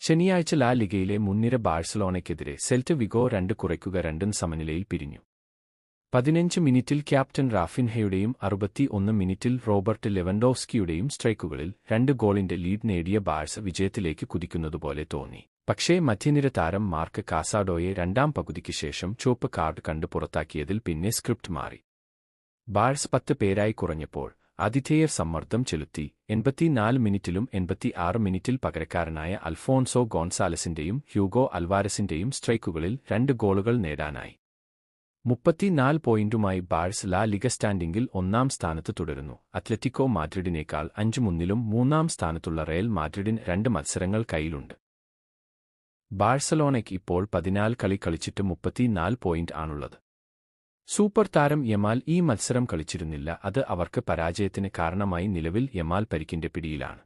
ശനിയാഴ്ച ലാ ലിഗയിലെ മുൻനിര ബാഴ്സലോണയ്ക്കെതിരെ സെൽറ്റ വിഗോ 2-2 സമനിലയിൽ പിരിഞ്ഞു. 15 മിനിറ്റിൽ ക്യാപ്റ്റൻ റാഫിൻഹയുടെയും 61 മിനിറ്റിൽ റോബർട്ട് ലെവൻഡോവ്സ്കിയുടെയും സ്ട്രൈക്കുകളിൽ 2 ഗോളിന്റെ ലീഡ് നേടിയ ബാഴ്സ വിജയത്തിലേക്ക് കുതിക്കുന്നതുപോലെ തോന്നി. പക്ഷേ മധ്യനിര താരം മാർക്ക് കാസാഡോയെ രണ്ടാം പകുതിക്ക് ശേഷം ചുവപ്പ് കാർഡ് കണ്ട് പുറത്താക്കിയതിൽ പിന്നെ സ്ക്രിപ്റ്റ് മാറി. ബാഴ്സ 10 പേരായി കുറഞ്ഞപ്പോൾ ആതിഥേയർ സമ്മർദ്ദം ചെലുത്തി. 84 മിനിറ്റിലും 86 മിനിറ്റിൽ പകരക്കാരനായ അൽഫോൺസോ ഗോൺസാലസിന്റെയും ഹ്യൂഗോ അൽവാരസിന്റെയും സ്ട്രൈക്കുകളിൽ 2 ഗോളുകൾ നേടാനായി. 34 പോയിന്റുമായി ബാഴ്സ ലാ ലിഗ സ്റ്റാൻഡിംഗിൽ 1-ാം സ്ഥാനത്ത് തുടരുന്നു. അത്ലറ്റിക്കോ മാഡ്രിഡിനേക്കാൾ 5 മുന്നിലും 3-ാം സ്ഥാനത്തുള്ള റയൽ മാഡ്രിഡിന് 2 മത്സരങ്ങൾ കയ്യിലുണ്ട്. ബാഴ്സലോണയ്ക്ക് ഇപ്പോൾ 14 കളി കളിച്ചിട്ട് 34 പോയിന്റ് ആണുള്ളത്. സൂപ്പർ താരം യമാൽ ഈ മത്സരം കളിച്ചിരുന്നില്ല. അത് അവർക്ക് പരാജയത്തിന് കാരണമായി. നിലവിൽ യമാൽ പരിക്കിന്റെ പിടിയിലാണ്.